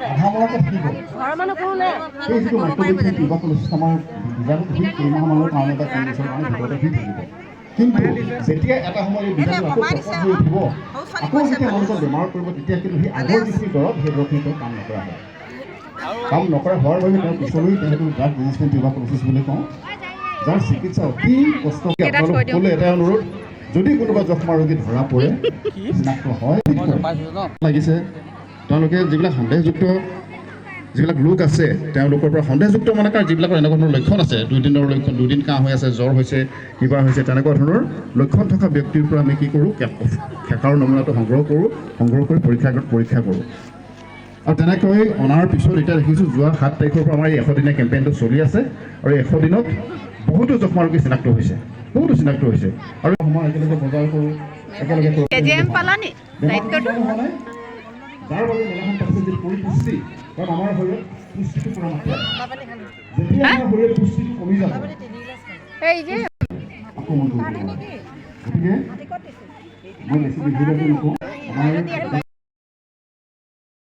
আধামৰাতে থাকিব ঘৰৰ মানুহ কোনো নাই এই যিটো মাইক্ৰ'বিয়েল টিউবাকুলোচিছ আমাৰ বীজাণু ঠিক তিনিমাহমানৰ কাৰণে বা 3 বছৰৰ কাৰণে ঘৰতে হৈ থাকিব কিন্তু যেতিয়া এটা সময় এই বীজাণু আকৌ প্ৰকট হৈ উঠিব আকৌ যেতিয়া মানুহজন বেমাৰত পৰিব তেতিয়া কিন্তু সেই আগৰ যিখিনি দৰৱ সেই দৰৱখিনি কাম নকৰা হয় কাম নকৰা হোৱাৰ বাবে তেওঁ পিছলৈ সেইটো ড্ৰাগ ৰেজিষ্টেণ্ট টিউবাকুলোচিছ বুলি কওঁ যাৰ চিকিৎসা অতি কষ্টকৈ আপোনালোক সকলোৱে এটাই অনুৰোধ যদি কোনোবা যক্ষ্মা ৰোগী ধৰা পৰে চিনাক্ত হয় লাগিছে তেওঁলোকে যিবিলাক সন্দেহযুক্ত যিবিলাক লোক আছে তেওঁলোকৰ পৰা সন্দেহযুক্ত মানে কাৰ যিবিলাকৰ এনেকুৱা ধৰণৰ লক্ষণ আছে 2 দিনৰ লক্ষণ 2 দিন কাহ হৈ আছে জ্বৰ হৈছে কিবা হৈছে তেনেকুৱা ধৰণৰ লক্ষণ থকা ব্যক্তিৰ পৰা আমি কি কৰোঁ খেকাৰ নমুনাটো সংগ্ৰহ কৰি পৰীক্ষা কৰোঁ আৰু তেনেকৈ অনাৰ পিছত এতিয়া দেখিছোঁ যোৱা 7 তাৰিখৰ পৰা আমাৰ এই 100 দিনীয়া কেম্পেইনটো চলি আছে আৰু 100 দিনত বহুতো যক্ষ্মা ৰোগী চিনাক্ত হৈছে আৰু সময় একেলগে বজাৰ কৰোঁ একেলগে কেজিএম পালানি দায়িত্বটো যাৰ বাবে মেলাখন পাতিছে যে পৰিপুষ্টি কাৰণ আমাৰ শৰীৰত পুষ্টিটো পৰা মাত্ৰা যেতিয়া আমাৰ শৰীৰত পুষ্টিটো কমি যাব এই যে আক্ৰমণ কৰিব গতিকে মই বেছি বিভূত নকওঁ আমাৰ